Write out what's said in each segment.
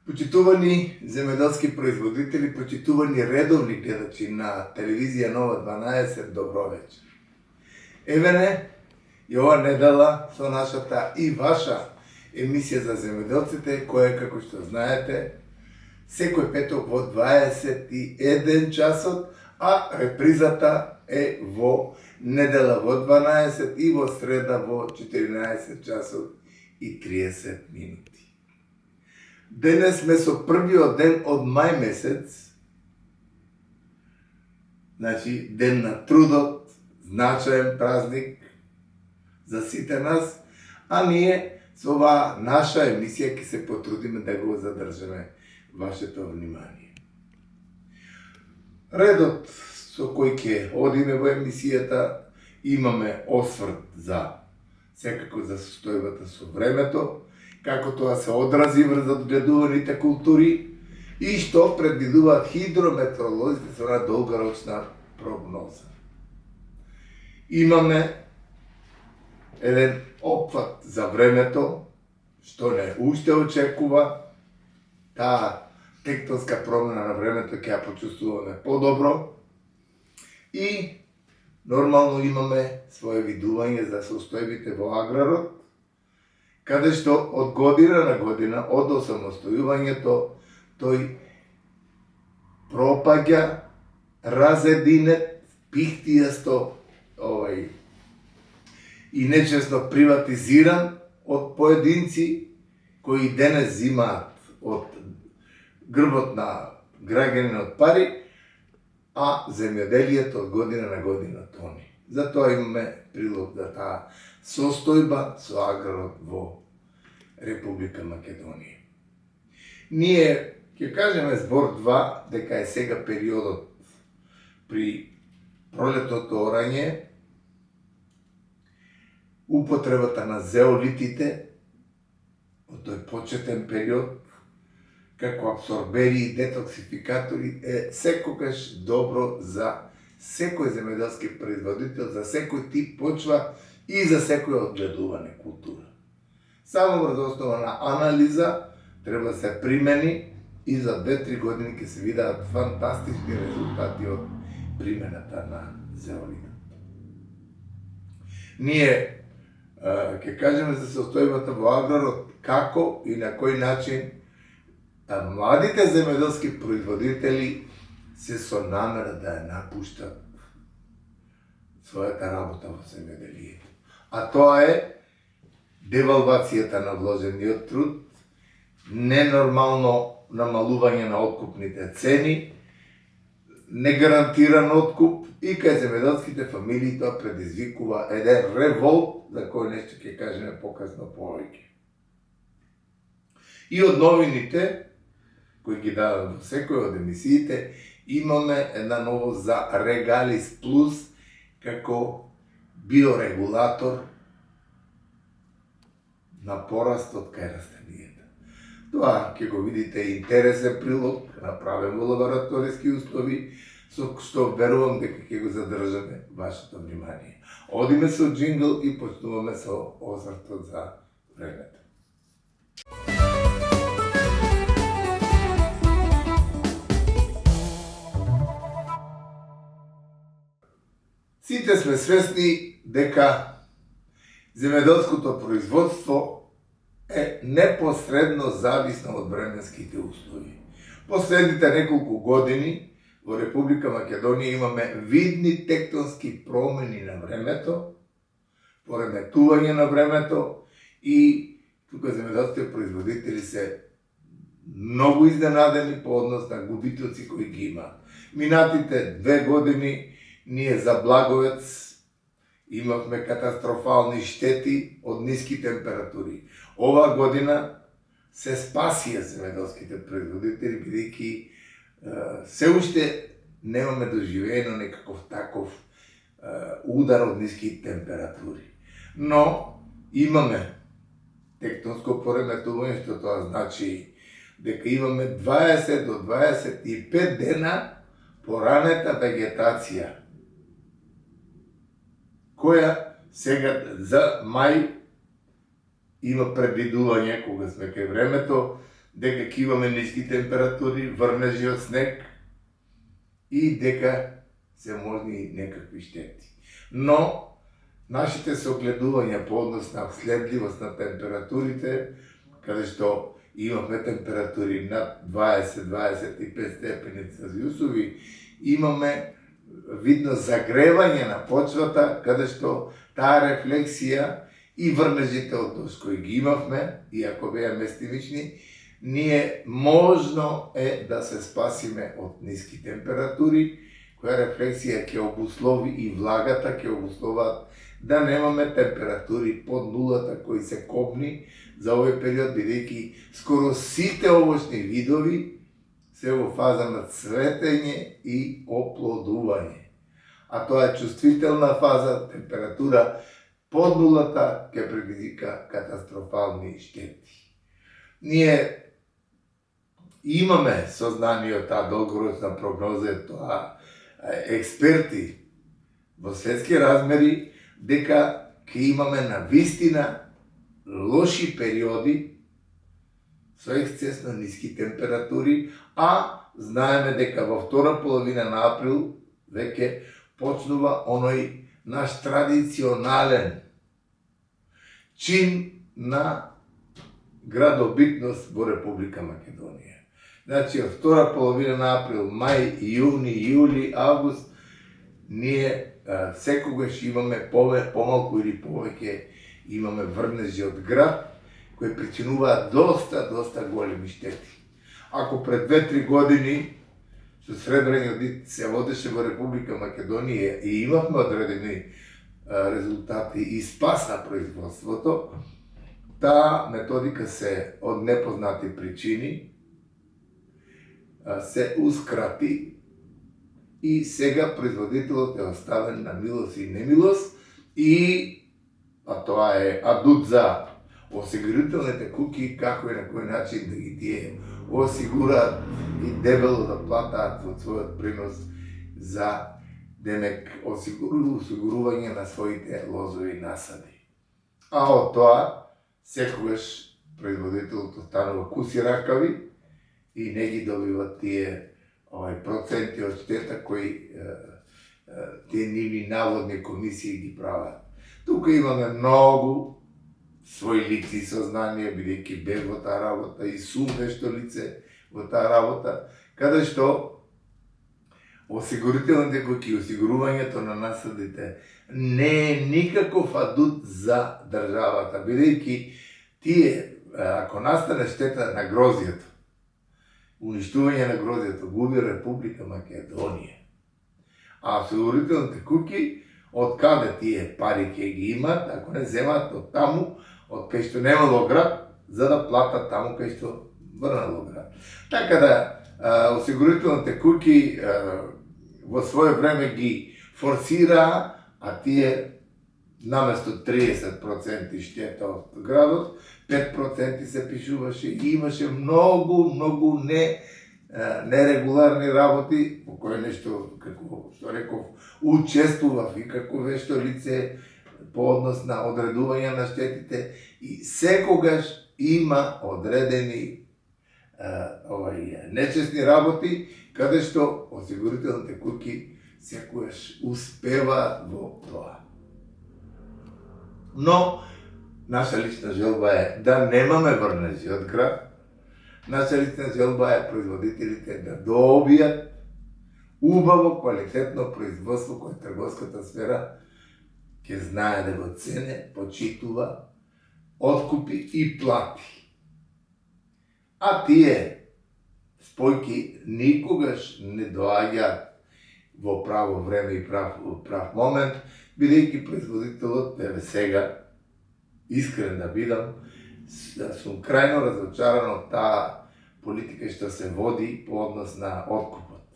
Почитувани земјоделски производители, почитувани редовни гледачи на телевизија Нова 12, добро вечер. Еве не, и ова недела со нашата и ваша емисија за земјоделците, која, како што знаете, секој петок во 21 часот, а репризата е во недела во 12 и во среда во 14 часот и 30 минути. Денес сме со првиот ден од мај месец, значи ден на трудот, значаен празник за сите нас, а ние со оваа наша емисија ќе се потрудиме да го задржиме вашето внимание. Редот со кој ќе одиме во емисијата, имаме осврт за секако за состојбата со времето, како тоа се одрази врз одгледуваните култури и што предвидуваат хидрометеоролозите со една долгорочна прогноза. Имаме еден опфат за времето, што не уште очекува, таа тектонска промена на времето ќе ја почувствуваме подобро и нормално имаме своje видување за состојбите во аграрот, каде што од година на година, од осамостојувањето, тој пропаѓа разединет, пихтијасто и нечесно приватизиран од поединци кои денес зимаат од грбот на граѓанинот пари, а земјоделието од година на година тони. Затоа имаме прилог за таа состојба со аграрот во Република Македонија. Ние ќе кажеме збор 2 дека е сега периодот при пролетното орање, употребата на зеолитите од тој почетен период како абсорбери и детоксификатори е секогаш добро за секој земјоделски производител, за секој тип почва и за секој одгледуване култура. Само врз основа на анализа треба се примени и за 2-3 години ќе се видат фантастични резултати од примената на зеолитот. Ние ќе кажеме за состојбата во аграрот, како и на кој начин младите земјоделски производители се со намера да ја напуштат својата работа во земјоделието. А тоа е девалвацијата на вложениот труд, ненормално намалување на откупните цени, негарантиран откуп и кај земјоделските фамилии тоа предизвикува еден револт, за кој нешто ќе кажеме покасно повеќе. И од новините, кои ги давам во секој од емисиите, имаме една новост за Регалис Плюс како биорегулатор на порастот кај растенијата. Тоа ќе го видите интересен прилог, направен во лабораториски услови, со што верувам дека ќе го задржаме вашето внимание. Одиме со джингл и почнуваме со освртот за времето. Сите сме свесни дека земјоделското производство е непосредно зависно од временските услови. Последните неколку години во Република Македонија имаме видни тектонски промени на времето, пореметување на времето и тука земјоделските производители се многу изненадени по однос на губителци кои ги има. Минатите 2 години ние за Благовец имавме катастрофални штети од ниски температури. Оваа година се спасија земјоделските производители, бидејќи се уште немаме доживеено некаков таков удар од ниски температури. Но имаме тектонско пореметување, што тоа значи дека имаме 20 до 25 дена поранета вегетација, која сега за мај има предвидување, кога сме кај времето, дека ќе имаме ниски температури, врнежи од снег и дека се можни некакви штети. Но нашите согледувања по однос на следливост на температурите, каде што имаме температури над 20-25 степени Целзиусови, имаме видно загревање на почвата, каде што таа рефлексија и врнежите од дожд кои ги имавме, иако беа местимични, ние можно е да се спасиме од ниски температури, која рефлексија ќе обуслови и влагата, ќе обусловат да немаме температури под нулата кои се кобни за овој период, бидејќи скоро сите овошни видови се во фаза на цветење и оплодување. А тоа е чувствителна фаза, температура под нулата ќе предизвика катастрофални штети. Ние имаме сознание од таа долгорочна прогноза, тоа експерти во светски размери, дека ќе имаме на вистина лоши периоди со ексцесно ниски температури, а знаеме дека во втора половина на април веќе почнува оној наш традиционален чин на градобитност во Република Македонија. Значи, од втора половина на април, мај, јуни, јули, август, ние секогаш имаме помалку или повеќе имаме врнежи од град, кои причинуваат доста големи штети. Ако пред 2-3 години со Сребрениот се водеше во Република Македонија и имавме одредени резултати и спас на производството, таа методика се од непознати причини се ускрати и сега производителот е оставен на милост и немилост, а тоа е адут за осигурителните куќи, како и на кој начин да ги тие осигураат и дебело да платаат од својот принос за демек осигурување на своите лозови насади. А од тоа секогаш производителот останува куси ракави и не ги добива тие проценти од штета кои тие нивни наводни комисии ги прават. Тука имаме многу своји лици и сознание, бидејќи бев во таа работа и сум нешто лице во таа работа, каде што осигурителните куќи, осигурувањето на насадите не е никаков адут за државата, бидејќи тие, ако настане штета на грозието, уништување на грозието, губи Република Македонија. А осигурителните куќи, од каде тие пари ќе ги имат, ако не земат од таму, од кај што немало град, за да платат таму кај што врнало град. Така да, осигурителните куќи во своје време ги форсираа, а тие наместо 30% штета од градот, 5% се пишуваше и имаше многу нерегуларни работи, по кои нешто, како што реков, учествував и како вешто лице по однос на одредување на штетите и секогаш има одредени нечесни работи, каде што осигурителните куќи секогаш успеваат во тоа. Но наша лична желба е да немаме врнежи од град. Наша лична желба е производителите да добијат убаво, квалитетно производство кој трговската сфера ќе знае да го цене, почитува, откупи и плати. А тие спојки никогаш не доаѓаат во право време и прав момент, бидејќи производителот, еве сега, искрен да бидам, сум крајно разочаран од таа политика што се води по однос на откупот.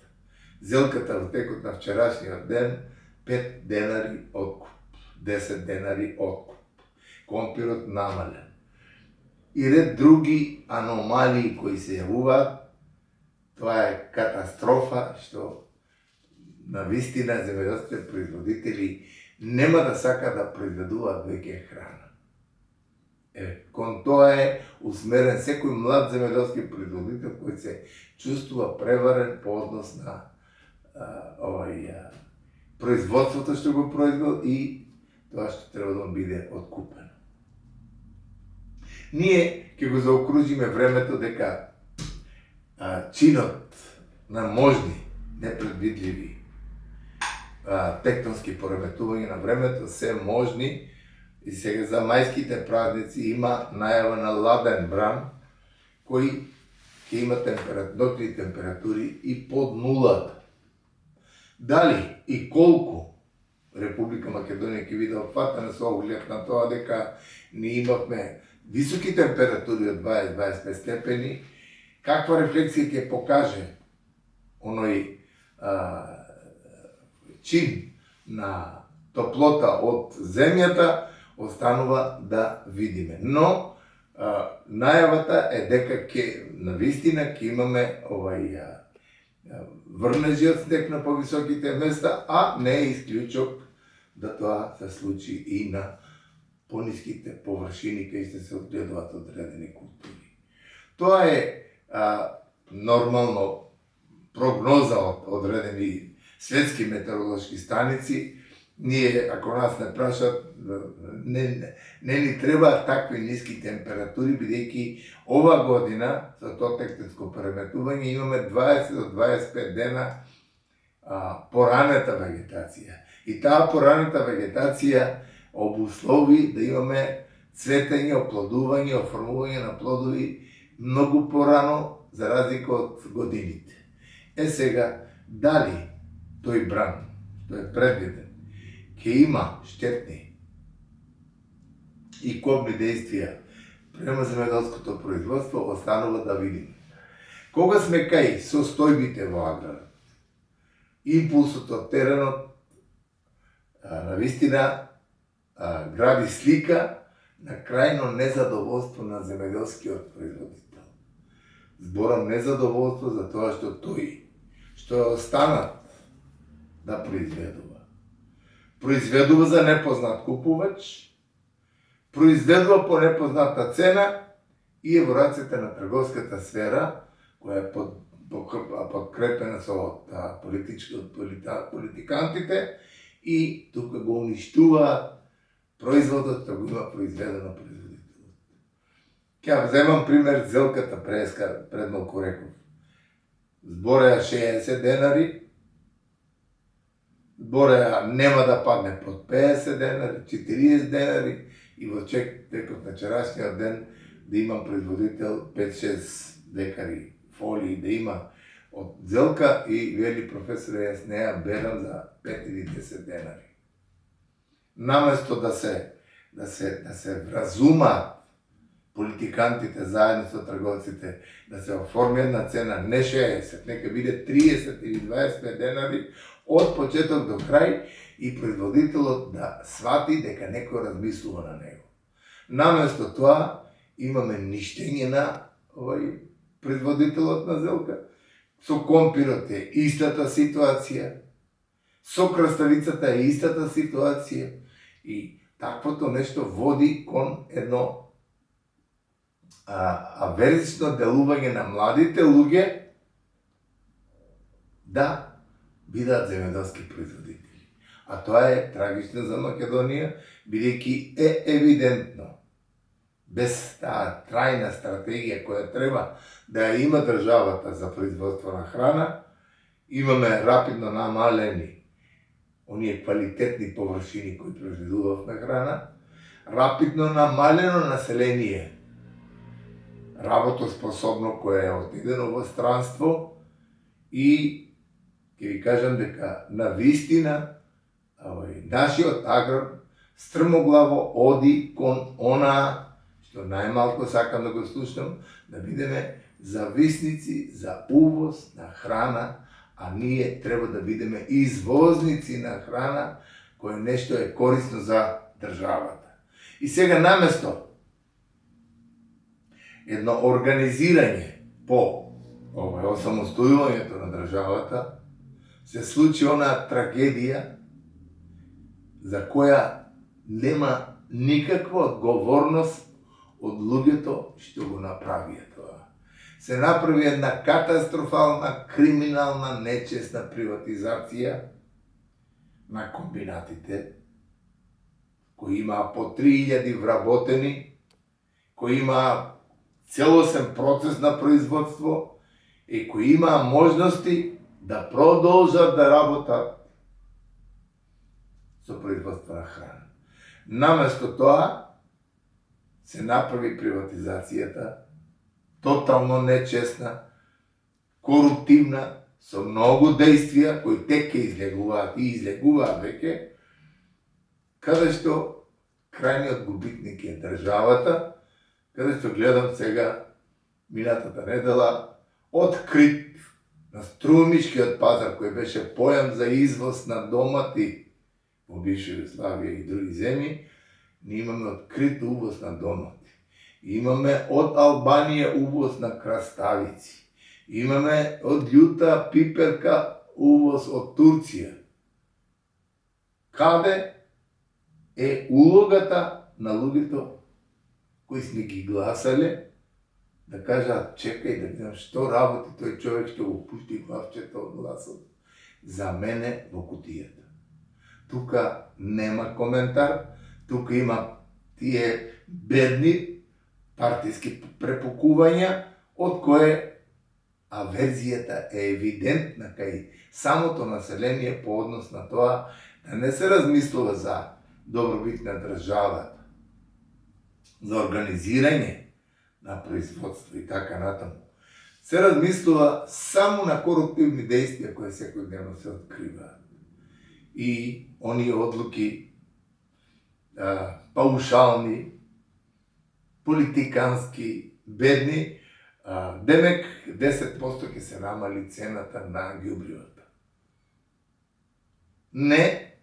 Зелката во текот на вчерашниот ден, 5 денари откуп, 10 денари откуп, компирот намален. И ред други аномалии кои се јавуваат, тоа е катастрофа што на вистина земјоделските производители нема да сака да произведуваат веќе храна. Кон тоа е усмерен секој млад земјоделски производител кој се чувствува преварен по однос на производството што го произвел и тоа што треба да биде откупено. Ние ќе го заокружиме времето дека чинот на можни, непредвидливи тектонски пореметувања на времето се можни и сега за мајските празници има најава на ладен бран кој ќе има нотни температури и под нулата. Дали и колку Република Македонија ќе биде опфатена со оглед на тоа дека ние имавме високи температури од 20-25 степени, каква рефлексија ќе покаже оној чин на топлота од земјата, останува да видиме. Но најавата е дека навистина ќе имаме врнежи од снег на повисоките места, а не е исклучок да тоа се случи и на пониските површини кај што се одгледуваат одредени култури. Тоа е нормално прогноза од одредени светски метеоролошки станици. Ние, ако нас не прашат, не ни требаат такви ниски температури, бидејќи ова година, со тоа тектонско преметување, имаме 20 до 25 дена поранета вегетација. И таа поранета вегетација обуслови да имаме цветење, оплодување, оформување на плодови многу порано, за разлика од годините. Сега, дали тој бран, што е предвиден, ќе има штетни и кобни дејствија према земјоделското производство, останува да видиме. Кога сме кај состојбите во аграрот, импулсот од теренот навистина гради слика на крајно незадоволство на земјоделскиот производител. Зборам незадоволство за тоа што тој, што е останат да произведува за непознат купувач, произведува по непозната цена и е во рацете на трговската сфера, која е подкрепена со политикантите и тука го уништуваат производот, што го има произведено производителот. Ќе вземам пример зелката преска пред малку реков. Збореа 60 денари, збореа нема да падне под 50 денари, 40 денари и во текот на вчерашниот ден да имам производител 5-6 декари фолии да има од зелка и вели професор, јас неа берам за 5 или 10 денари. Наместо да се вразумаат политикантите заедно со трговците, да се оформи една цена не 60, нека биде 30 или 25 денари од почеток до крај и производителот да свати дека некој размислува на него. Наместо тоа имаме ништење на производителот на зелка. Со компирот е истата ситуација, со краставицата е истата ситуација и таквото нешто води кон едно аверзично делување на младите луѓе да бидат земјоделски производители. А тоа е трагично за Македонија, бидејќи е евидентно, без таа трајна стратегија која треба да ја има државата за производство на храна, имаме рапидно намалени оние квалитетни површини кои произведувавме храна, рапидно намалено население, работоспособно кое е отидено во странство и ќе ви кажам дека навистина нашиот аграр стрмоглаво оди кон она што најмалку сакам да го слушам, да бидеме зависници за увоз на храна, а ние треба да бидеме извозници на храна, кое нешто е корисно за државата. И сега наместо едно организирање по осамостојувањето на државата, се случи она трагедија за која нема никаква одговорност од луѓето што го направија тоа. Се направи една катастрофална, криминална, нечесна приватизација на комбинатите, кои имаа по 3000 вработени, кои имаа целосен процес на производство и кои имаа можности да продолжат да работат со производство на храна. Наместо тоа се направи приватизацијата тотално нечесна, коруптивна, со многу действија кои тек ќе излегуваат и излегуваат веќе, каде што крајниот губитник е државата, каде што гледам сега минатата недела открит на струмишкиот пазар кој беше појам за извоз на домати во бивша Југославија и други земји, ние имаме открит увоз на домати. Имаме од Албанија увоз на краставици. Имаме од љута пиперка увоз од Турција. Каде е улогата на луѓето кои сме ги гласале да кажат чекај да видам што работи тој човек што го пушти главчето од гласот за мене во кутијата. Тука нема коментар, тука има тие бедни партиски препукувања, од кое аверзијата е евидентна кај самото население по однос на тоа да не се размислува за добробит на државата, за организирање на производство и така натаму. Се размислува само на коруптивни действија кои секојдневно се откриваат. И оние одлуки паушални, политикански, бедни, демек 10% ќе се намали цената на ѓубривата. Не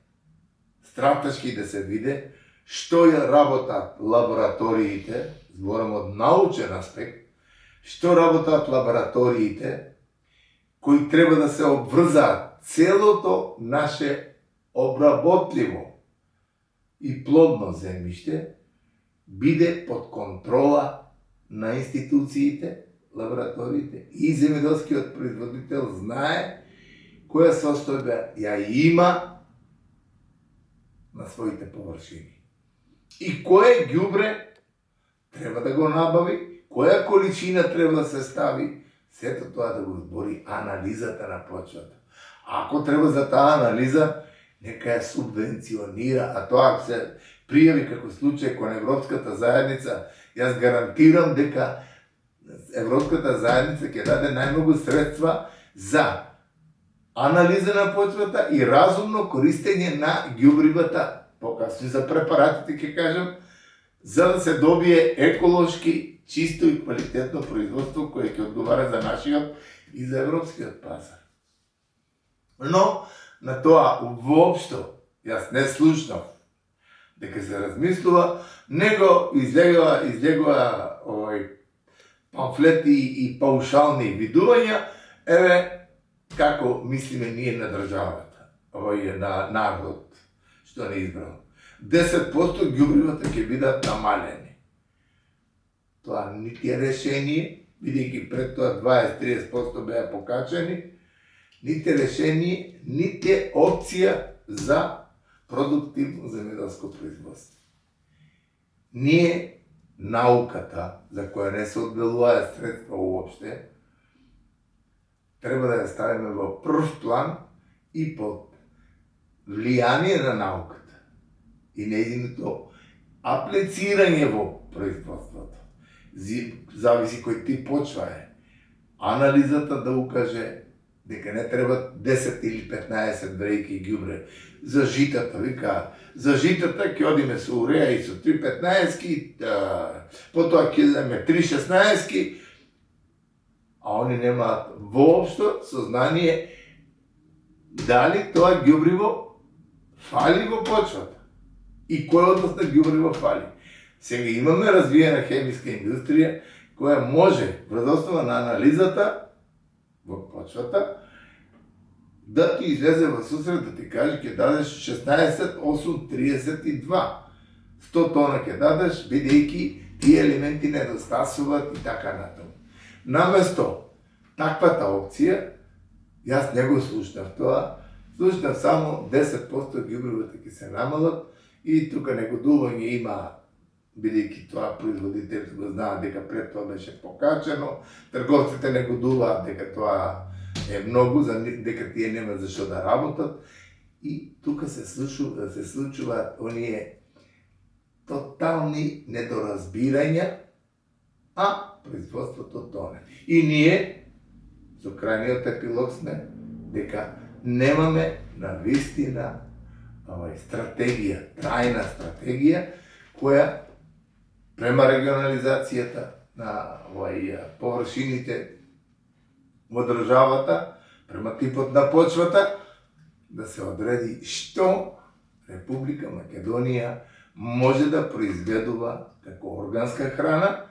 стратешки да се виде што ја работат лабораториите, зборам од научен аспект, што работат лабораториите кои треба да се обврзаат целото наше обработливо и плодно земјиште биде под контрола на институциите, лабораториите и земјоделскиот производител знае која состојба ја има на своите површини. И кое ѓубре треба да го набави, која количина треба да се стави, сето тоа да го збори анализата на почвата. Ако треба за таа анализа, нека ја субвенционира, а тоа ако се пријави како случај кон Европската заедница, јас гарантирам дека Европската заедница ќе даде најмногу средства за анализа на почвата и разумно користење на ѓубривата, покасно за препаратите ќе кажам, за да се добие еколошки, чисто и квалитетно производство кое ќе одговара за нашиот и за европскиот пазар. Но на тоа воопшто јас не слушнав дека се размислува, него излегува памфлети и паушални видувања, еве како мислиме ние на државата, на народот што не избрал. 10% ѓубривата ќе бидат намалени. Тоа нити е решение, бидејќи пред тоа 20-30% беа покачени, нити решение, нити опција за продуктивно земјоделско производство. Ние, науката, за која не се одделуваат средства уопште, треба да ја ставиме во прв план и под влијание на науката и нејзиното аплицирање во производството. Зависи кој тип почва е. Анализата да укаже дека не треба 10 или 15 брејки ѓубре за житата, вика, за житата ќе одиме со уреја и со 3-15-ки, потоа ќе идеме 3-16-ки, а они немаат воопшто сознание дали тоа ѓубриво фали во почвата и кој однос на ѓубриво фали. Сега имаме развиена хемиска индустрија која може, врз основа на анализата во почвата, да ти излезе во сусрет да ти каже ќе дадеш 16, 8, 32. 100 тона ќе дадеш, бидејќи тие елементи недостасуваат и така натаму. Наместо таквата опција, јас не го слушнав тоа, слушнав само 10% ѓубривата ќе се намалат и тука негодување има, бидејќи тоа производителите го знаат дека пред тоа беше покачено, трговците негодуваат дека тоа е многу, дека тие нема зашто да работат и тука се случуваат оние тотални недоразбирања, а производството тоне. И ние, со крајниот епилог сме, дека немаме навистина стратегија, трајна стратегија, која према регионализацијата на површините во државата, према типот на почвата, да се одреди што Република Македонија може да произведува како органска храна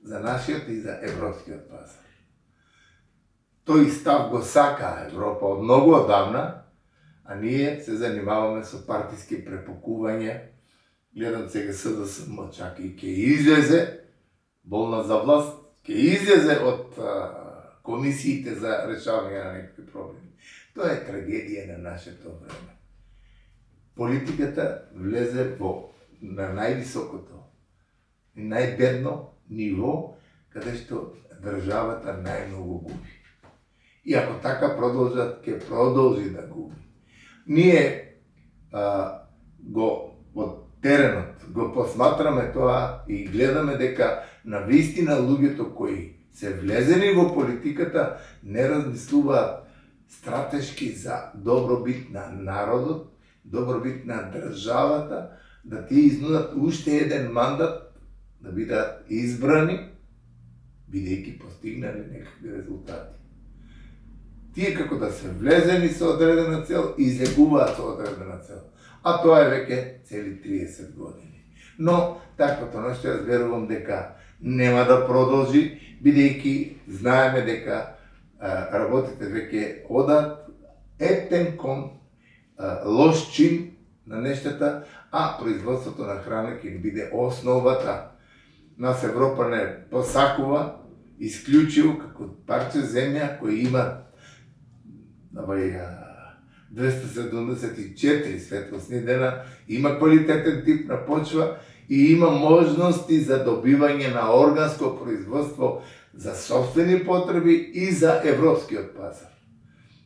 за нашиот и за европскиот пазар. Тој став го сака Европа од многу одамна, а ние се занимаваме со партиски препукувања. Гледам сега СДСМ чак и ќе излезе, болна за власт, ќе излезе од комисиите за решавање на некакви проблеми. Тоа е трагедија на нашето време. Политиката влезе на највисокото и најбедно ниво, каде што државата најмногу губи. И ако така продолжат, ќе продолжи да губи. Ние од теренот го посматраме тоа и гледаме дека навистина луѓето кои се влезени во политиката не размислуваат стратешки за добробит на народот, добробит на државата, да тие изнудат уште еден мандат да бидат избрани, бидејќи постигнали некакви резултати. Тие како да се влезени со одредена цел, излегуваат со одредена цел. А тоа е веќе цели 30 години. Но, таквото нешто јас верувам дека нема да продолжи, бидејќи знаеме дека работите веќе одат ептен кон лош чин на нештата, а производството на храна ќе биде основата. Нас Европа не посакува исклучиво како парче земја кој има 274 светлосни дена, има квалитетен тип на почва и има можности за добивање на органско производство за собствени потреби и за европскиот пазар.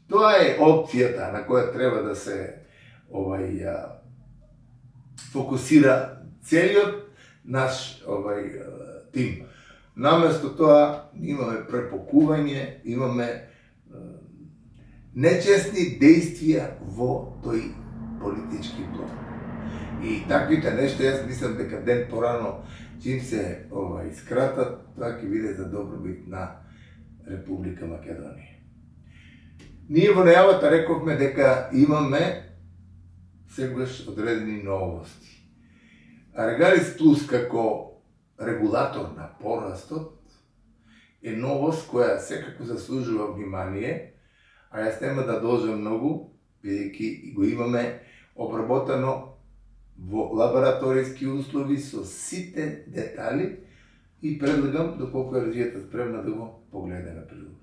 Тоа е опцијата на која треба да се фокусира целиот наш тим. Наместо тоа имаме препокување, имаме нечестни действија во тој политички блок. И таквите нешта, јас мислам дека ден порано, чим се искратат, тоа ќе биде за добробит на Република Македонија. Ние во најавата рековме дека имаме сегаш одредени новости. Регалис Плюс како регулатор на порастот е новост која секако заслужува внимание, а јас нема да должам многу, бидејќи го имаме обработено во лабораториски услови со сите детали и предлагам доколку е режијата спремна да го погледаме прилогот.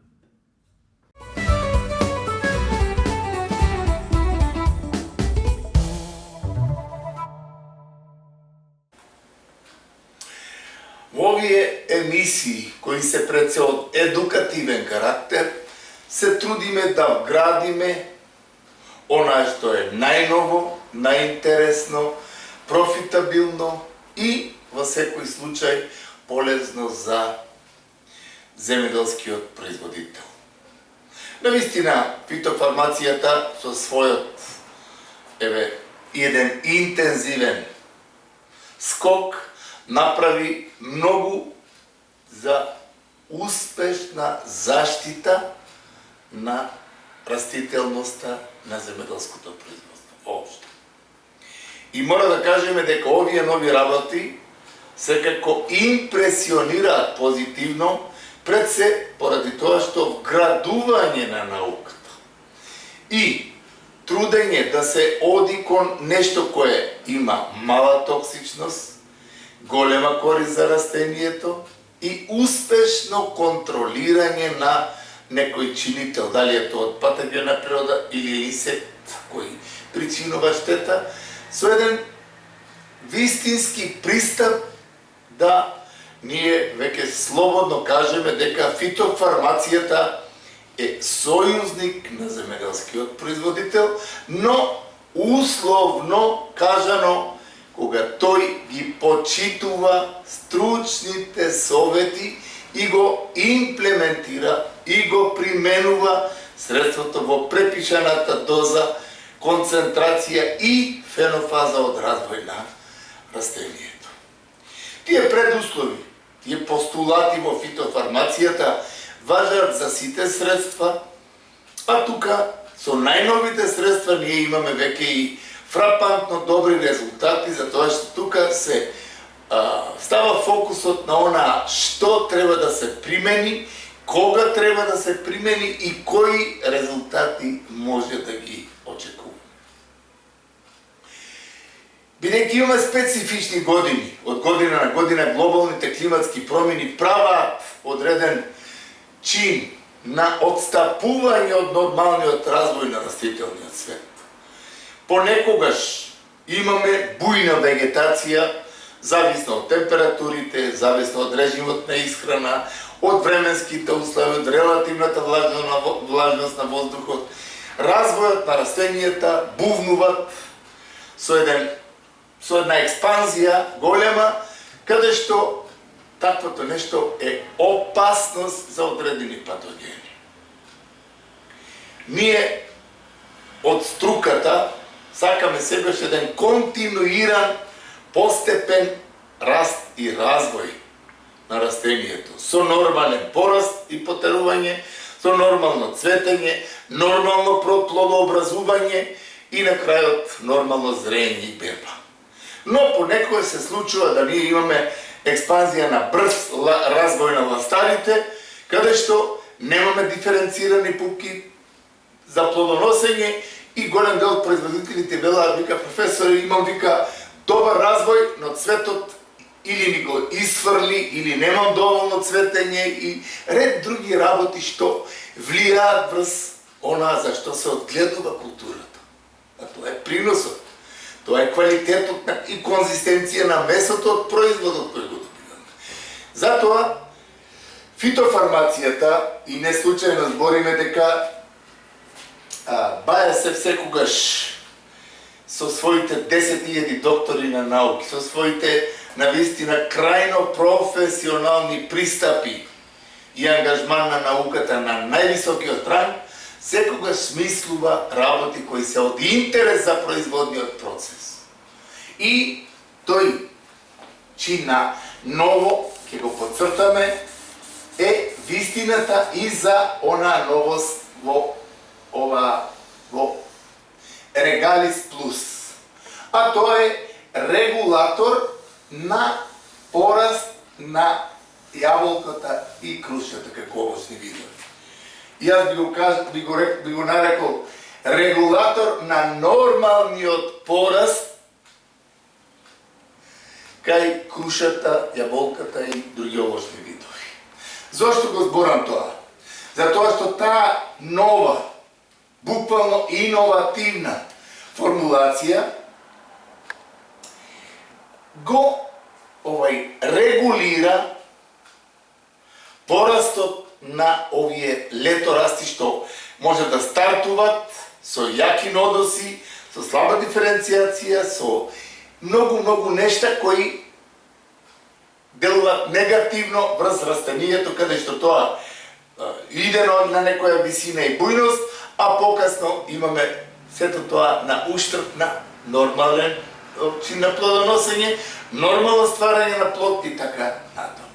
Во овие емисии кои се пред се од едукативен карактер, се трудиме да вградиме она што е најново, најинтересно, профитабилно и во секој случај полезно за земјоделскиот производител. Навистина, фитофармацијата со својот еден интензивен скок направи многу за успешна заштита на растителноста на земјоделското производство воопшто. И мора да кажеме дека овие нови работи секако импресионираат позитивно, пред се поради тоа што вградување на науката и трудење да се оди кон нешто кое има мала токсичност, голема корист за растението и успешно контролирање на некој чинител, дали е тоа од патогена природа или инсект кој причинува штета, со еден вистински пристап да ние веќе слободно кажеме дека фитофармацијата е сојузник на земеделскиот производител, но условно кажано, кога тој ги почитува стручните совети и го имплементира и го применува средството во препишаната доза, концентрација и фенофаза од развој на растението. Тие предуслови, тие постулати во фитофармацијата важат за сите средства, а тука со најновите средства ние имаме веќе и фрапантно добри резултати, затоа што тука се става фокусот на она што треба да се примени, кога треба да се примени и кои резултати може да ги очекуваме. Бидејќи имаме специфични години, од година на година глобалните климатски промени праваат одреден чин на отстапување од нормалниот развој на растителниот свет. Понекогаш имаме бујна вегетација, зависно од температурите, зависно од режимот на исхрана, од временските услови, од релативната влажност на воздухот. Развојот на растенијата бувнуваат со една експанзија голема, каде што таквото нешто е опасност за одредени патогени. Ние од струката сакаме себеш еден континуиран, постепен раст и развој на растението, со нормален пораст и потерување, со нормално цветење, нормално плодообразување и на крајот нормално зрење и берба. Но понекогаш се случува да ние имаме експанзија на брз развој на ластарите, каде што немаме диференцирани пупки за плодоносење и голем дел од производителите велаат, вика, професори, имам, вика, добар развој, но цветот или ни го исфрли, или немам доволно цветење и ред други работи што влијаат врз она за што се одгледува културата. А тоа е приносот. Тоа е квалитетот и конзистенција на месото од производот кој го добиваме. Затоа, фитофармацијата, и не случајно збориме дека БАЕС секогаш со своите 10.000 доктори на науки, со своите навистина крајно професионални пристапи и ангажман на науката на највисокиот ранг, секогаш смислува работи кои се од интерес за производниот процес. И тој чин на ново, ќе го подцртаме, е вистината и за она новост во Регалис Плюс. А тоа е регулатор на пораст на јаболката и крушата како овочни видови. Јас би го нарекол регулатор на нормалниот пораст кај крушата, јаболката и други овочни видови. Зошто го зборам тоа? Затоа што таа нова, буквално иновативна формулација го регулира порастот на овие леторасти што може да стартуваат со јаки нодоси, со слаба диференцијација, со многу нешта кои делуваат негативно врз растенијето, каде што тоа иде на некоја висина и бујност, а покасно имаме сето тоа на уштрб на нормален чин на плодоносење, нормално стварање на плод и така натаму.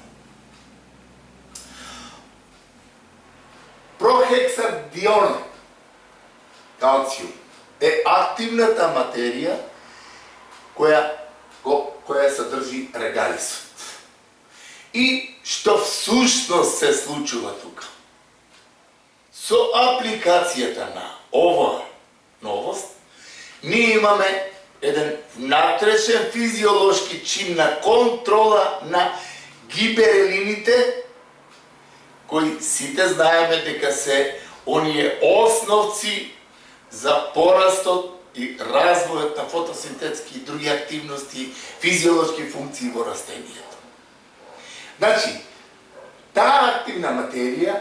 Прохексадион калциум е активната материја која содржи регалисот. И што всушност се случува тука? Со апликацијата на ова новост, ние имаме еден внатрешен физиолошки чин на контрола на гиберелините, кои сите знаеме дека се оние основци за порастот и развојот на фотосинтетски и други активности, физиолошки функции во растенијето. Значи, таа активна материја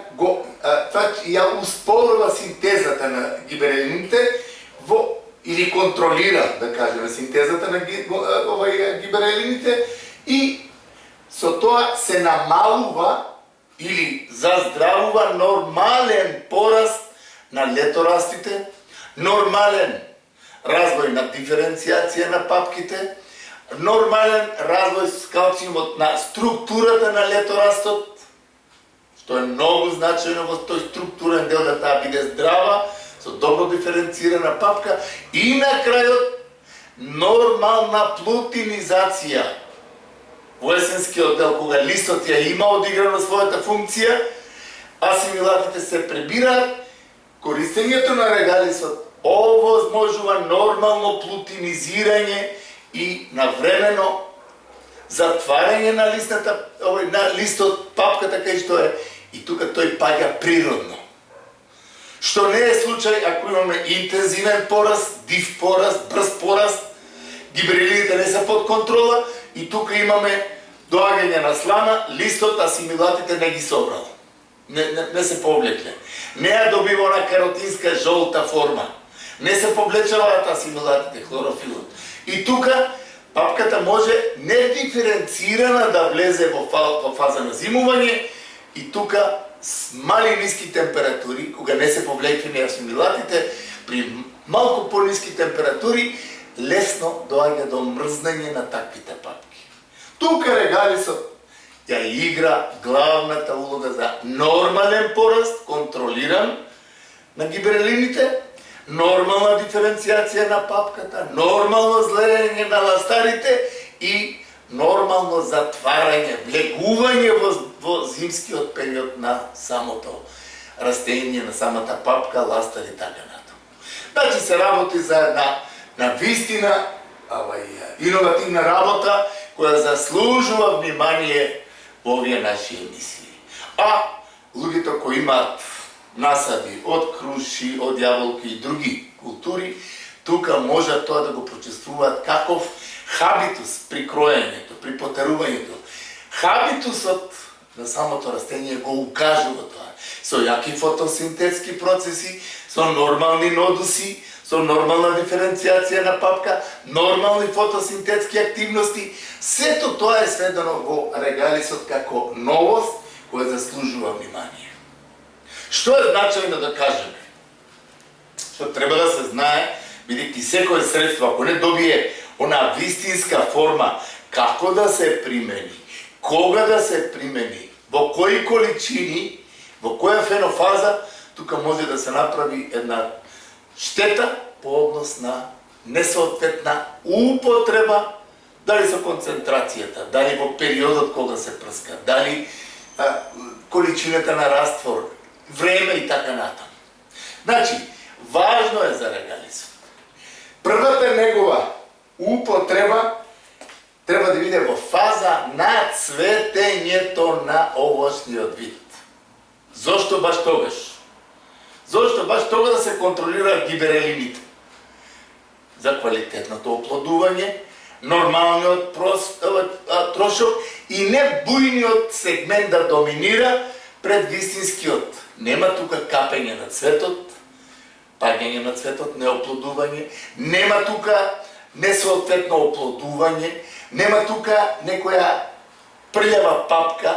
ја успорува синтезата на гиберелините или контролира, да кажеме, синтезата на гиберелините и со тоа се намалува или заздравува нормален пораст на леторастите, нормален развој на диференцијација на папките, нормален развој с калциумот на структурата на леторастот, што е многу значајно во тој структурен дел да таа биде здрава, со добро диференцирана папка и на крајот нормална плутинизација. Во есенскиот дел, кога листот ја има одиграно својата функција, асимилатите се пребираат, користењето на регалисот овозможува нормално плутинизирање и навремено затварање на листот, папката кај што е, и тука тој паѓа природно. Што не е случај ако имаме интензивен пораст, див пораст, брз пораст, гиберелините не се под контрола и тука имаме доаѓање на слана, листот, асимилатите не ги собрал. Не се повлекле. Не ја добива она каротинска жолта форма. Не се повлечаваат асимилатите, хлорофилот. И тука папката може недиференцирана да влезе во фаза на зимување и тука с мали ниски температури, кога не се повлекени асимилатите, при малку пониски температури лесно доаѓа до мрзнење на таквите папки. Тука регалисот ја игра главната улога за нормален пораст, контролиран на гиберелините, нормална диференцијација на папката, нормално злеење на ластарите и нормално затварање, влегување во зимскиот период на самото растение, на самата папка, ластар и така натаму. Значи се работи за една навистина иновативна работа која заслужува внимание во овие наши емисии. А луѓето кои имаат насади од круши, од јаболки и други култури, тука може тоа да го прочувствуваат каков хабитус при кроењето, при потерувањето. Хабитусот на самото растение го укажува тоа. Со јаки фотосинтетски процеси, со нормални нодуси, со нормална диференцијација на папка, нормални фотосинтетски активности, сето тоа е сведено во регалисот како новост која заслужува внимание. Што е значајно да кажеме? Што треба да се знае, бидејќи секое средство, ако не добие она вистинска форма, како да се примени, кога да се примени, во кои количини, во која фенофаза, тука може да се направи една штета по однос на несоодветна употреба, дали со концентрацијата, дали во периодот кога се прска, дали количината на раствор, време и така натаму. Значи, важно е за регалисот. Првата негова употреба треба да биде во фаза на цветењето на овошниот вид. Зошто баш тогаш? Зошто баш тога да се контролираат гиберелините? За квалитетното оплодување, нормалниот трошок и не бујниот сегмент да доминира пред вистинскиот. Нема тука капење на цветот, паѓање на цветот, неоплодување, нема тука несоодветно оплодување, нема тука некоја прљава папка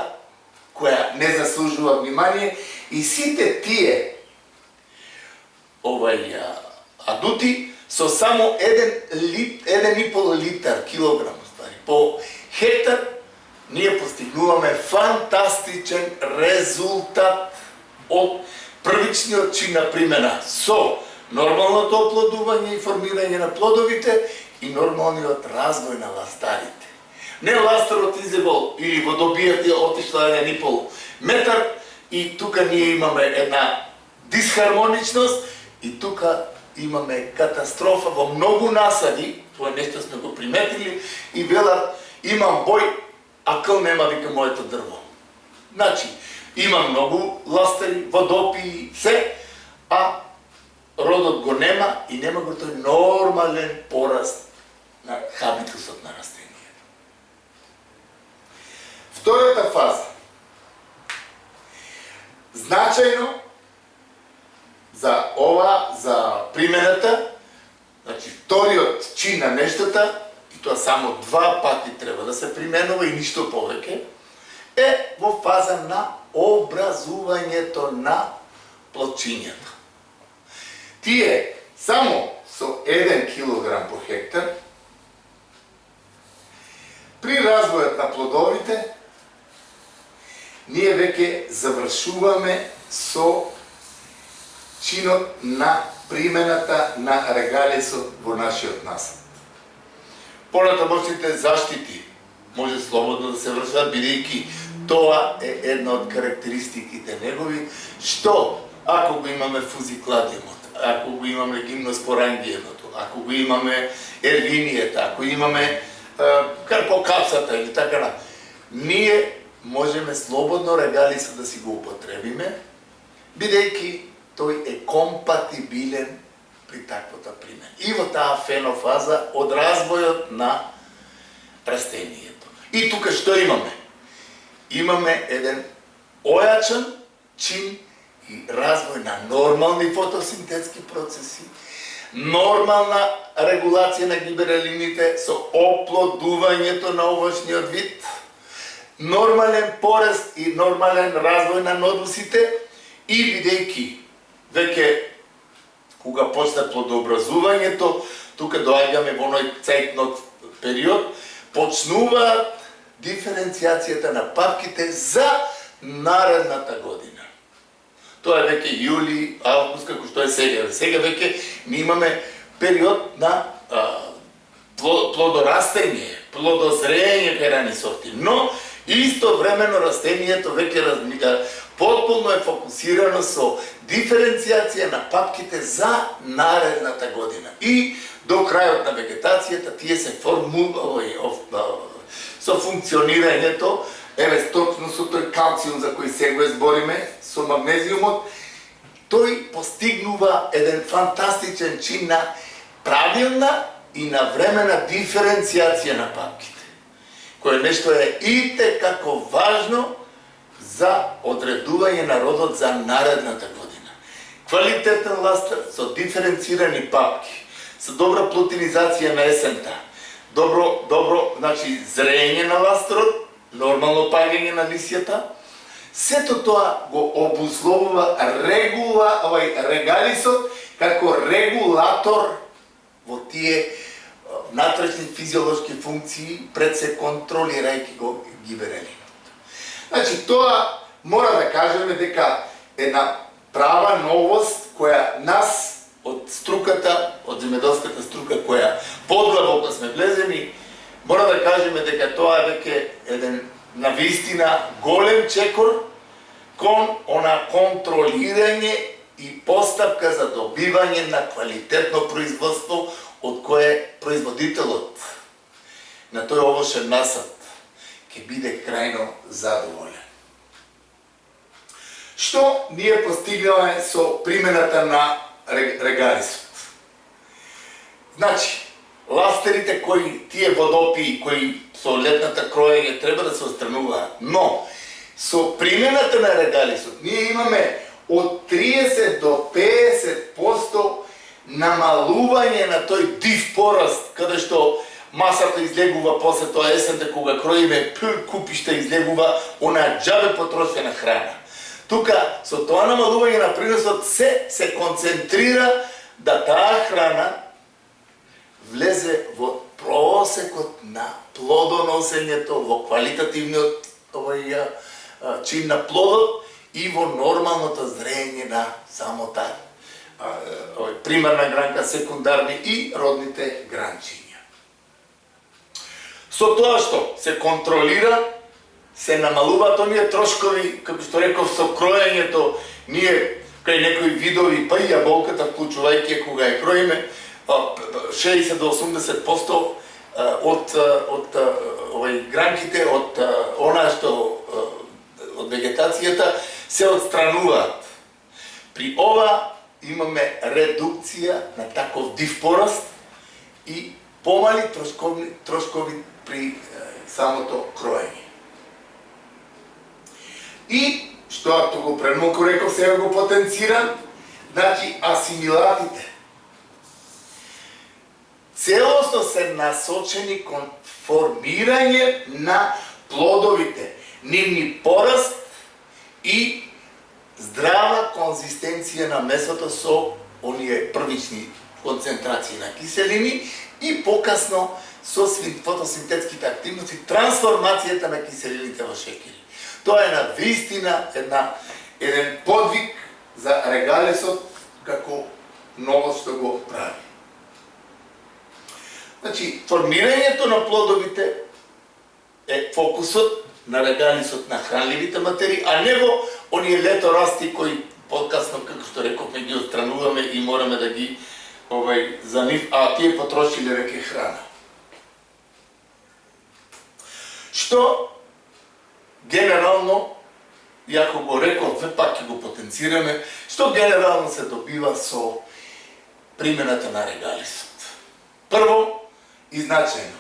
која не заслужува внимание и сите тие адути со само 1,5 литар килограм по хектар ние постигнуваме фантастичен резултат од првичниот чин на примена со нормалното оплодување и формирање на плодовите и нормалниот развој на ластарите. Не ластарот изебол или водобијата отишла 1,5 метар и тука ние имаме една дисхармоничност и тука имаме катастрофа во многу насади, тоа нешто сме го приметили, и велат, имам бој, а кл нема, вика, моето дрво. Значи, има многу ластари, водопии, се, а родот го нема и нема го тој нормален пораст на хабитусот на растенијето. Втората фаза. Значајно за примената, значи вториот чин на нештата, и тоа само 2 пати треба да се применува и ништо повеќе, е во фаза на образувањето на плодчињата. Тие само со 1 килограм по хектар при развојот на плодовите ние веќе завршуваме со чинот на примената на регалисот во нашиот насад. Понатамошните заштити може слободно да се вршат, бидејќи тоа е една од карактеристиките негови, што ако го имаме фузикладиумот, ако го имаме гимноспорангиемото, ако го имаме ервинијата, ако имаме карпокапсата или така, ние можеме слободно регалисот да си го употребиме, бидејќи тој е компатибилен при таквата примена. И во таа фенофаза од развојот на растенијето. И тука што имаме? Имаме еден ојачен чин и развој на нормални фотосинтетски процеси, нормална регулација на гиберелините со оплодувањето на овошниот вид, нормален пораст и нормален развој на нодусите и бидејќи веќе кога почне плодообразувањето, тука доаѓаме во оној цејтнот период, почнуваат диференцијацијата на папките за наредната година. Тоа е веќе јули, август, како што е сега. Сега веќе ми имаме период на плодорастење, плодозрење кај рани сорти, но истовремено растенијето веќе потполно е фокусирано со диференцијација на папките за наредната година. И до крајот на вегетацијата тие се со функционирањето, еве точно со тој калциум за кој сега збориме, со магнезиумот, тој постигнува еден фантастичен чин на правилна и навремена диференцијација на папките, кое нешто е итекако важно за одредување на родот за наредната година. Квалитетен ластар со диференцирани папки, со добра плотинизација на есента, добро, значи зрење на ластарот, нормално паѓање на лисјата, сето тоа го обусловува регалисот како регулатор во тие внатрешни физиолошки функции пред се контролирајќи го гиберелинот. Значи, тоа мора да кажеме дека една права новост која нас од струката, од земјоделската струка која подлабоко сме влезени, мора да кажеме дека тоа е веќе еден навистина голем чекор кон она контролирање и постапка за добивање на квалитетно производство од кое производителот на тој овошен насад ќе биде крајно задоволен. Што ние постигнаме со примената на регалисот? Значи, ластерите кои тие водопии кои со летната кроење треба да се отстрануваат, но со примената на регалисот ние имаме од 30 до 50% намалување на тој див пораст, каде што масата излегува после тоа есента кога кроиме купишта излегува она џабе потрошена храна. Тука со тоа намалување на приносот се концентрира да таа храна влезе во просекот на плодоносењето, во квалитативниот чин на плодот и во нормалното зрење на самота примарна гранка, секундарни и родните гранчиња. Со тоа што се контролира, се намалуваат оние трошкови, како што реков, со кроењето, ние кај некои видови, па и јаболката, вклучувајќи кога ја кроиме, 60 до 80% од гранките, од она што од вегетацијата се отстрануваат. При ова имаме редукција на таков див пораст и помали трошкови при самото кроење. И што ако го премалку реков, сега го потенцирам, значи асимилатите целосно се насочени кон формирање на плодовите, нивни пораст и здрава конзистенција на месото со оние првични концентрации на киселини и покасно со фотосинтетските активности трансформацијата на киселините во шеќери. Тоа е на вистина еден подвиг за регалисот како ново што го прави. Значи, формирањето на плодовите е фокусот на регалисот на хранливите материи, а не во оние леторасти кои подкасно, како што рековме, ги отстрануваме и мораме да ги за нив, а тие потрошиле веќе храна. Што генерално, јако го реков, пак ќе го потенцираме, што генерално се добива со примената на регалисот. Прво, и значајно,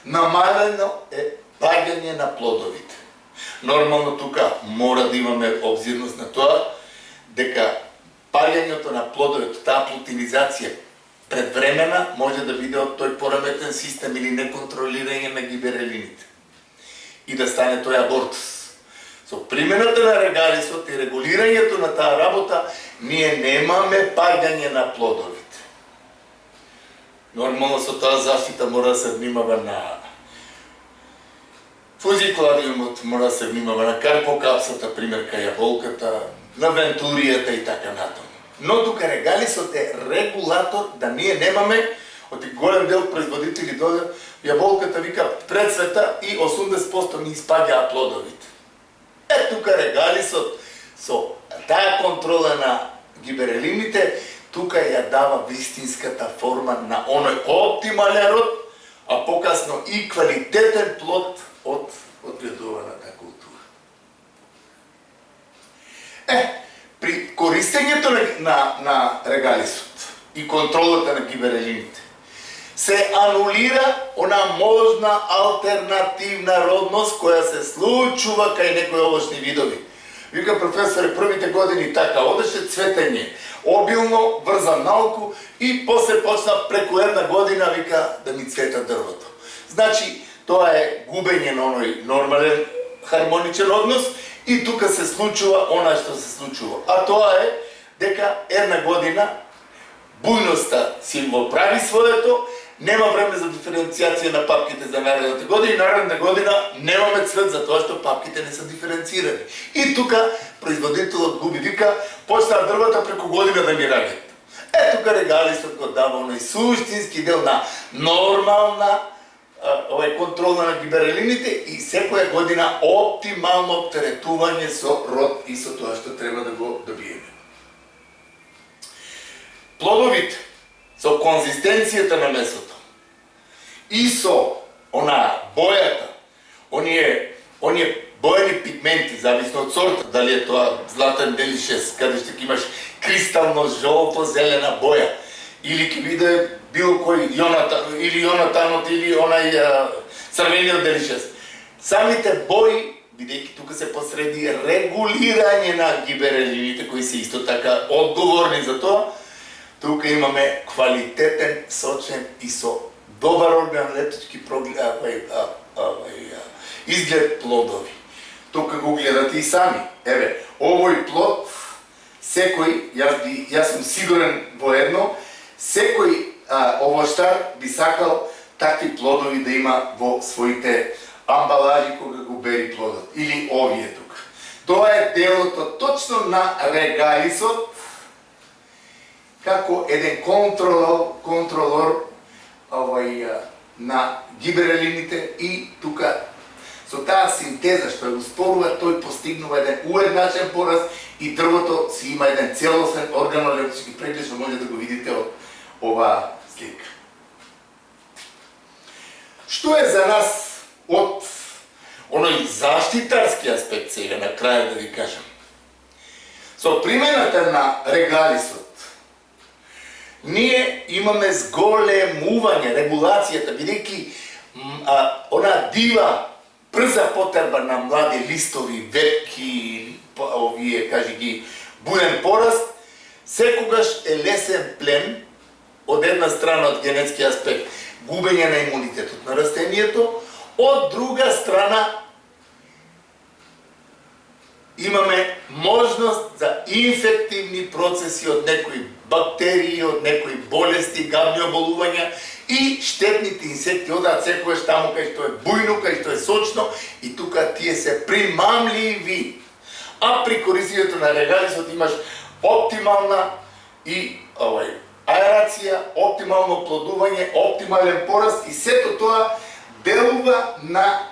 намалено е паѓање на плодовите. Нормално тука мора да имаме обзирност на тоа, дека паѓањето на плодовите, таа плутинизација предвремена може да биде од тој пораметен систем или неконтролирање на гиберелините и да стане тој абортус. Со примената на регалисот и регулирањето на таа работа, ние немаме паѓање на плодовите. Нормално со таа заштита мора да се внимава на фузикулариумот, мора да се внимава на карпокапсата, пример кај јаболката, на вентуријата и така натаму. Но тука регалисот е регулатор да ние немаме, од голем дел производители дојде, јаболката вика прецвета и 80% ни испаѓаа плодовите. Тука регалисот со таа контрола на гиберелините, тука ја дава вистинската форма на оној оптимален род, а покасно и квалитетен плод од одгледуваната култура. При користењето на регалисот и контролата на гиберелините се анулира она можна алтернативна родност која се случува кај некои овошни видови. Вика професоре, првите години така одеше цветење, обилно, врзан наоку и после почна преку една година, вика, да ми цвета дрвото. Значи, тоа е губење на оној нормален хармоничен однос и тука се случува она што се случува. А тоа е дека една година бујноста си го прави своето, нема време за диференцијација на папките за наредната година и наредната година немаме цвет за тоа што папките не се диференцирани. И тука производителот губи, вика, почнаа дрвата преку година да ми раѓат. Тука регалисот го дава оној суштински дел на нормална контрола на гиберелините и секоја година оптимално оптеретување со род и со тоа што треба да го добиеме. Плодовите со конзистенцијата на месото и со бојата, оние боени пигменти, зависно од сорта, дали е тоа златен делишес, каде што ќе имаш кристално жолто-зелена боја, или ќе биде било кој Јонатанот или онај црвениот делишес. Самите бои, бидејќи тука се посреди регулирање на гиберелините, кои се исто така одговорни за тоа, тука имаме квалитетен, сочен и со добар органолептички изглед плодови. Тука го гледате и сами. Овој плод, секој, јас сум сигурен во едно, секој овоштар би сакал такви плодови да има во своите амбалажи кога го бери плодот. Или овие тука. Тоа е делото точно на регалисот, како еден контролор на гиберелините и тука со таа синтеза што ја успорува, тој постигнува еден уедначен пораст и дрвото си има еден целосен органолептички преглед што може да го видите од оваа слика. Што е за нас од оној заштитарски аспект сега на крај да ви кажам? Со примената на регалисот, ние имаме зголемување регулацијата, бидејќи она дива брза потреба на млади листови, ветки, овие, кажи ги, буен пораст, секогаш е лесен плен од една страна од генетски аспект, губење на имунитетот на растението, од друга страна имаме можност за инфективни процеси од некои бактерии, од некои болести, габни оболувања и штетните инсекти одаат секогаш таму кај што е бујно, кај што е сочно и тука тие се примамливи. А при користењето на регалисот имаш оптимална и аерација, оптимално плодување, оптимален пораст и сето тоа делува на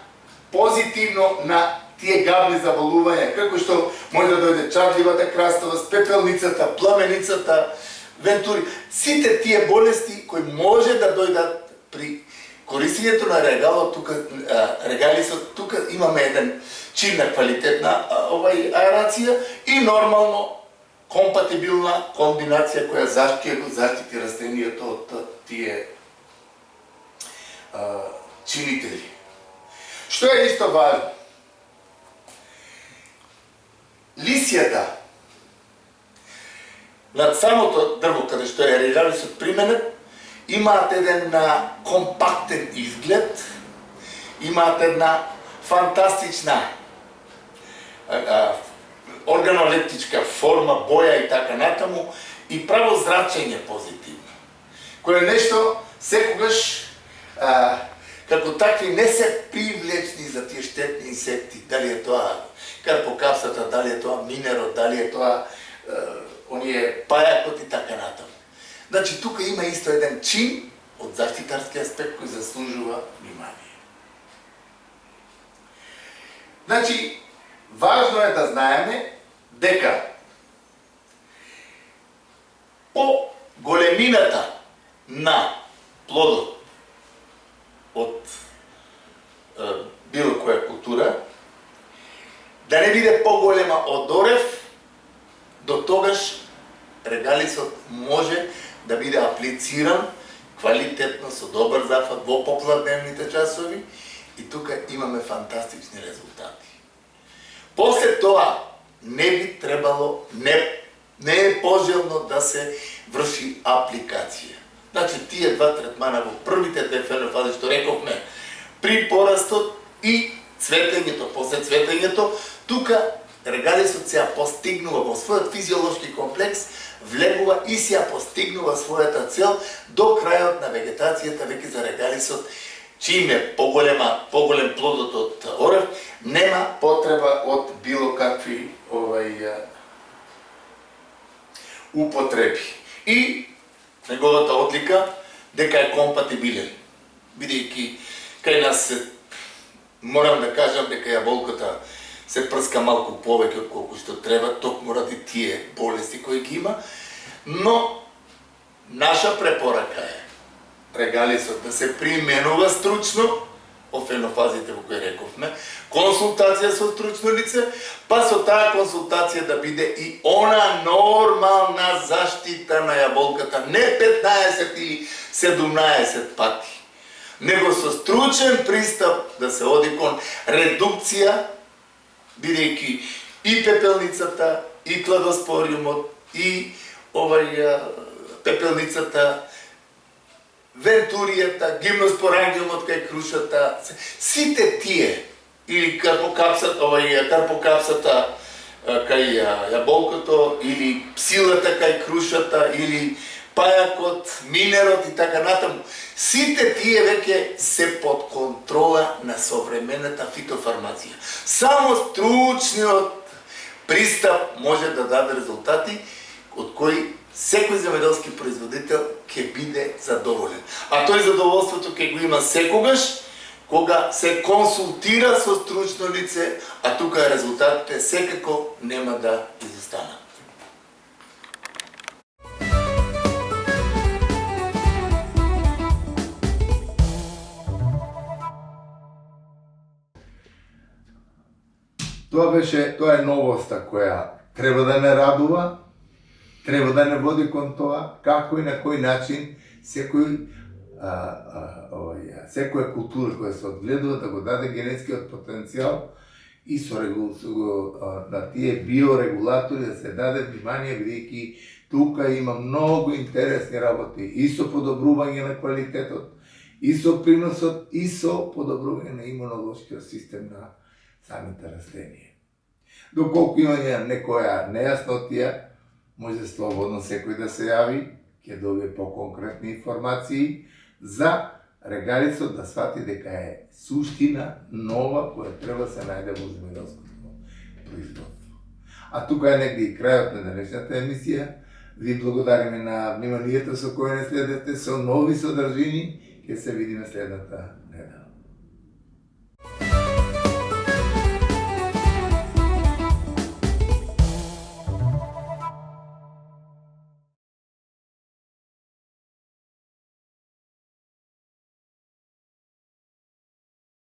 позитивно на тие габни заболувања, како што може да дојде чарливата крастовост, пепелницата, пламеницата, вентури, сите тие болести кои може да дојдат при користењето на регалисот, тука имаме еден чимна квалитетна аерација и нормално компатибилна комбинација која заштити растението од тие чинители. Што е исто важно? Лисијата над самото дрво, каде што е регалисот применет, имаат еден компактен изглед, имаат една фантастична органолептичка форма, боја и така натаму, и право зрачење позитивно, кое нешто секогаш како такви не се привлечни за тие штетни инсекти, дали е тоа карпокапсата, дали е тоа минерот, дали е тоа оние пајакот и така натаму. Значи, тука има исто еден чин од заштитарски аспект кој заслужува внимание. Значи, важно е да знаеме дека по големината на плодот од било која култура, да не биде поголема од орев, до тогаш регалисот може да биде аплициран квалитетно, со добар зафат во попладневните часови и тука имаме фантастични резултати. После тоа не би требало, не е пожелно да се врши апликација. Значи, тие два третмана во првите две фенофази што рековме, при порастот и цветењето, после цветењето, тука регалисот се ја постигнува во својот физиолошки комплекс, влегува и се ја постигнува својата цел до крајот на вегетацијата веќе за регалисот, чим е поголем плодот од орев, нема потреба од било какви употреби. И неговата одлика дека е компатибилен, бидејќи кај нас се, морам да кажам дека јаболката се прска малку повеќе од колку што треба, токму ради тие болести кои ги има, но наша препорака е регалисот да се применува стручно, по фенофазите во кои рековме, консултација со стручно лице, па со таа консултација да биде и она нормална заштита на јаболката, не 15 или 17 пати, него со стручен пристап да се оди кон редукција, бидејќи и пепелницата, и кладоспориумот, и пепелницата, вентуријата, гимноспорангиумот кај крушата, сите тие, или карпокапсата кај јаболкото, или псилата кај крушата, или пајакот, минерот и така натаму, сите тие веќе се под контрола на современата фитофармација. Само стручниот пристап може да даде резултати од кои секој земјоделски производител ќе биде задоволен. А тој задоволството ќе го има секогаш кога се консултира со стручно лице, а тука резултатите секако нема да изостанат. Тоа е новоста која треба да не радува, треба да не води кон тоа како и на кој начин секоја култура која се одгледува да го даде генетскиот потенцијал и на тие биорегулатори да се даде внимание, бидејќи тука има многу интересни работи и со подобрување на квалитетот, и со приносот, и со подобрување на имунолошкиот систем на самите растенија. Доколку има некоја нејаснотија, може слободно секој да се јави, ќе добие по-конкретни информации за регалицот да свати дека е суштина нова која треба се најде во земјоделското производство. А тука е негде и крајот на денешната емисија. Ви благодариме на вниманието со кое не следете, со нови содржини, ќе се видиме следната недела.